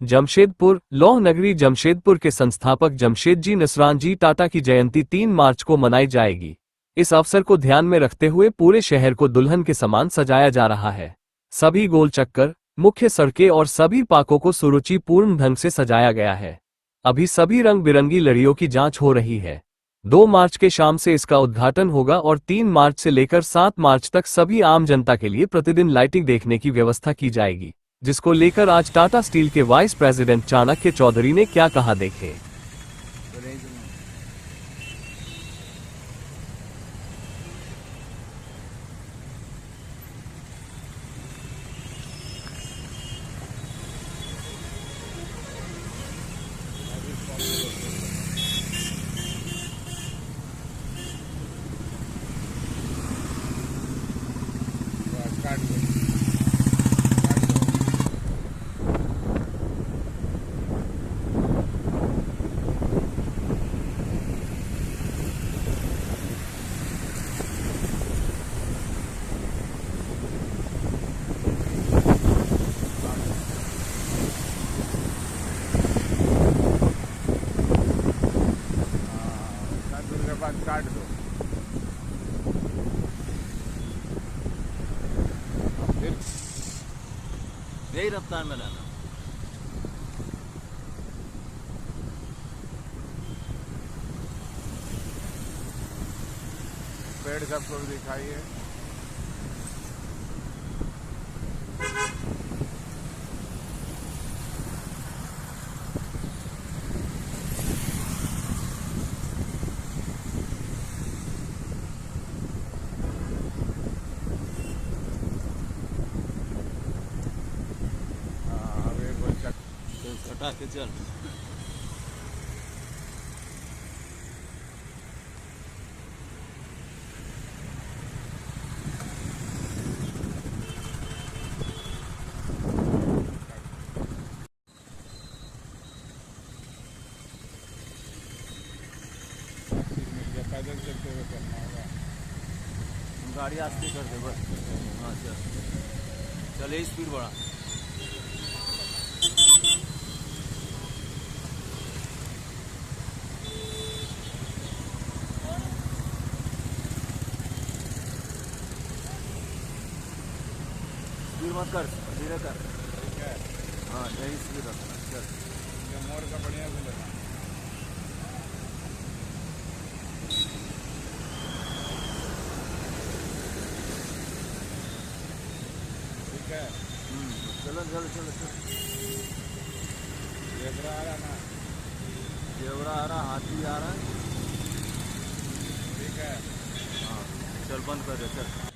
जमशेदपुर। लौह नगरी जमशेदपुर के संस्थापक जमशेदजी नसरानजी टाटा की जयंती 3 मार्च को मनाई जाएगी। इस अवसर को ध्यान में रखते हुए पूरे शहर को दुल्हन के समान सजाया जा रहा है। सभी गोल चक्कर, मुख्य सड़कें और सभी पार्कों को सुरुचिपूर्ण ढंग से सजाया गया है। अभी सभी रंग बिरंगी लड़ियों की जांच हो रही है। 2 मार्च के शाम से इसका उद्घाटन होगा और 3 मार्च से लेकर 7 मार्च तक सभी आम जनता के लिए प्रतिदिन लाइटिंग देखने की व्यवस्था की जाएगी, जिसको लेकर आज टाटा स्टील के वाइस प्रेसिडेंट चाणक्य चौधरी ने क्या कहा, देखें। काट दो। फिर यही रफ्तार में लाना। पेड़ सबको दिखाइए। हटा के चल। पैदल चलते हुए करना होगा। गाड़ी आस्ते कर दे बस। हाँ चल, चले स्पीड बढ़ा। स्पीड मत कर, धीरे कर। ठीक है। हाँ यही स्पीड रखना। चल, ये मोड़ का बढ़िया से लेना। ठीक है। चलो चलो चलो चलो। जेबरा आ रहा ना। जेबरा आ रहा, हाथी आ रहा है। ठीक है। हाँ चल, बंद कर दे चल।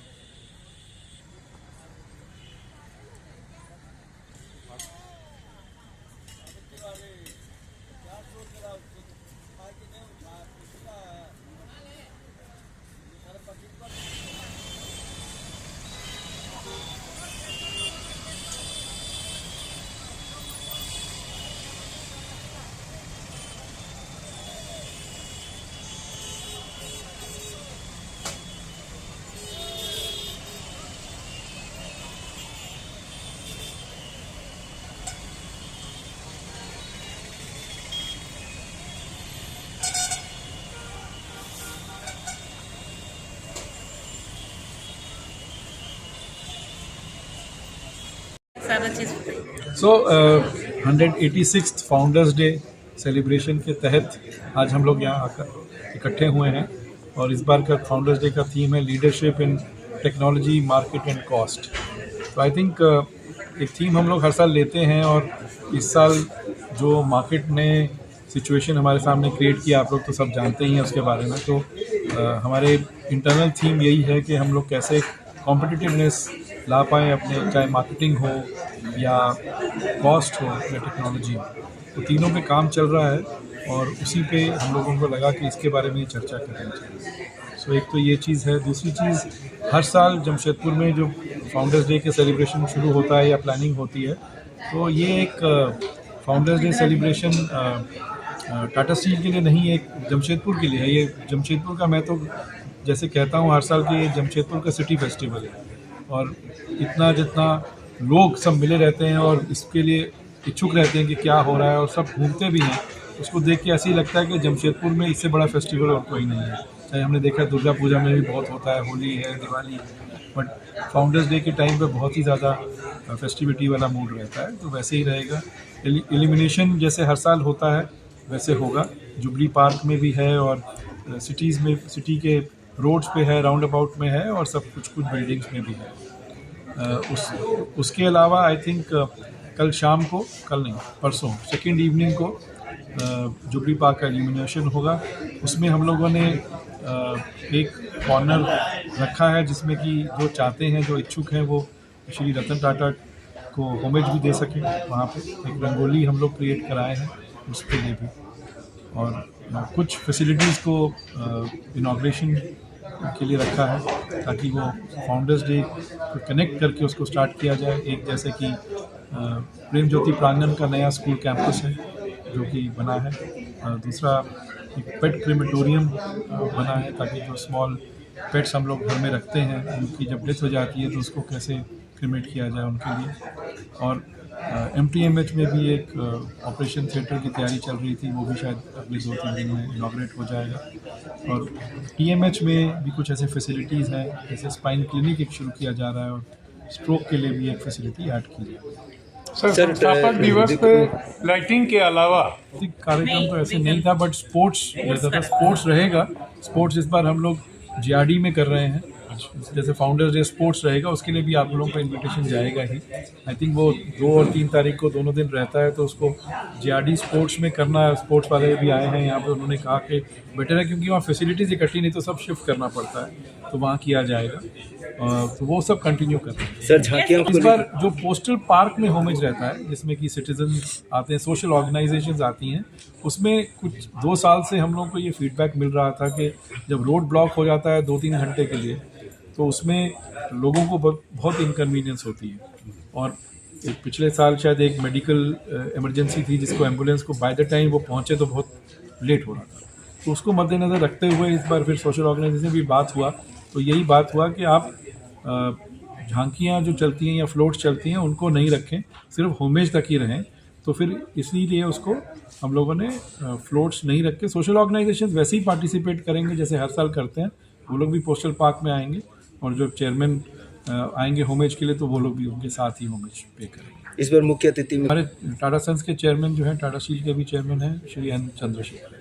सो 186th फाउंडर्स डे सेलिब्रेशन के तहत आज हम लोग यहाँ आकर इकट्ठे हुए हैं और इस बार का फाउंडर्स डे का थीम है leadership in technology, market and cost. तो आई थिंक एक थीम हम लोग हर साल लेते हैं और इस साल जो मार्केट ने सिचुएशन हमारे सामने क्रिएट किया, आप लोग तो सब जानते ही हैं उसके बारे में। तो हमारे इंटरनल थीम यही है कि हम लोग कैसे कॉम्पिटिटिवनेस ला पाएँ अपने, चाहे मार्केटिंग हो या कॉस्ट हो या टेक्नोलॉजी हो। तो तीनों पे काम चल रहा है और उसी पे हम लोगों को लगा कि इसके बारे में चर्चा करनी चाहिए। सो एक तो ये चीज़ है। दूसरी चीज़, हर साल जमशेदपुर में जो फाउंडर्स डे के सेलिब्रेशन शुरू होता है या प्लानिंग होती है, तो ये एक founders day celebration Tata steel के लिए नहीं, एक जमशेदपुर के लिए है। ये जमशेदपुर का, मैं तो जैसे कहता हूँ हर साल कि ये जमशेदपुर का सिटी फेस्टिवल है और इतना जितना लोग सब मिले रहते हैं और इसके लिए इच्छुक रहते हैं कि क्या हो रहा है और सब घूमते भी हैं, उसको देख के ऐसे ही लगता है कि जमशेदपुर में इससे बड़ा फेस्टिवल और कोई नहीं है। चाहे हमने देखा दुर्गा पूजा में भी बहुत होता है, होली है, दिवाली है, बट फाउंडर्स डे के टाइम पे बहुत ही ज़्यादा फेस्टिविटी वाला मूड रहता है, तो वैसे ही रहेगा। इल्यूमिनेशन जैसे हर साल होता है वैसे होगा, जुबली पार्क में भी है और सिटीज़ में, सिटी के रोड्स पे है, राउंड अबाउट में है और सब कुछ बिल्डिंग्स में भी है। उसके अलावा आई थिंक कल शाम को, कल नहीं परसों सेकेंड इवनिंग को जुबली पार्क का इल्यूमिनेशन होगा। उसमें हम लोगों ने एक कॉर्नर रखा है जिसमें कि जो चाहते हैं, जो इच्छुक हैं, वो श्री रतन टाटा को होमेज भी दे सकें। वहाँ पे एक रंगोली हम लोग क्रिएट कराए हैं उसके लिए भी, और कुछ फैसिलिटीज़ को इनॉग्रेशन के लिए रखा है ताकि वो फाउंडर्स डे को कनेक्ट करके उसको स्टार्ट किया जाए। एक जैसे कि प्रेम ज्योति प्रांगण का नया स्कूल कैंपस है जो कि बना है, दूसरा एक पेट क्रेमेटोरियम बना है ताकि जो स्मॉल पेट्स हम लोग घर में रखते हैं उनकी जब डेथ हो जाती है तो उसको कैसे क्रिमेट किया जाए उनके लिए। और MTMH में भी एक ऑपरेशन थिएटर की तैयारी चल रही थी, वो भी शायद अगले 2-3 दिन में इनॉग्रेट हो जाएगा। और TMH में भी कुछ ऐसे फैसिलिटीज़ हैं, जैसे स्पाइन क्लिनिक एक शुरू किया जा रहा है और स्ट्रोक के लिए भी एक फैसिलिटी ऐड की जाए। सर, संस्थापक दिवस पे लाइटिंग के अलावा कार्यक्रम तो ऐसे नहीं था, बट स्पोर्ट्स रहेगा। स्पोर्ट्स इस बार हम लोग GRD में कर रहे हैं, जैसे फाउंडर्स डे स्पोर्ट्स रहेगा उसके लिए भी आप लोगों का इनविटेशन जाएगा ही। आई थिंक वो 2 और 3 तारीख को दोनों दिन रहता है, तो उसको GRD स्पोर्ट्स में करना है। स्पोर्ट्स वाले भी आए हैं यहाँ पे, उन्होंने कहा कि बेटर है क्योंकि वहाँ फैसिलिटीज़ इकट्ठी नहीं तो सब शिफ्ट करना पड़ता है, तो वहाँ किया जाएगा। तो वो सब कंटिन्यू कर रहे हैं। सर झांकियाँ इस बार जो पोस्टल पार्क में होमेज रहता है जिसमें कि सिटीजन आते हैं, सोशल ऑर्गेनाइजेशंस आती हैं, उसमें कुछ 2 साल से हम लोग को ये फीडबैक मिल रहा था कि जब रोड ब्लॉक हो जाता है 2-3 घंटे के लिए, तो उसमें लोगों को बहुत इनकन्वीनियंस होती है। और पिछले साल शायद एक मेडिकल इमरजेंसी थी जिसको एम्बुलेंस को बाय द टाइम वो पहुँचे तो बहुत लेट हो रहा था, तो उसको मद्देनज़र रखते हुए इस बार फिर सोशल ऑर्गेनाइजेशन भी बात हुआ, तो यही बात हुआ कि आप झांकियाँ जो चलती हैं या फ्लोट्स चलती हैं उनको नहीं रखें, सिर्फ होमेज तक ही रहें। तो फिर इसीलिए उसको हम लोगों ने फ्लोट्स नहीं रखे। सोशल ऑर्गेनाइजेशंस वैसे ही पार्टिसिपेट करेंगे जैसे हर साल करते हैं, वो लोग भी पोस्टल पार्क में आएंगे और जो चेयरमैन आएंगे होमेज के लिए तो वो लोग भी उनके साथ ही होमेज पे करेंगे। इस बार मुख्य अतिथि में हमारे टाटा सन्स के चेयरमैन जो हैं, टाटा स्टील के भी चेयरमैन हैं, श्री N. चंद्रशेखर।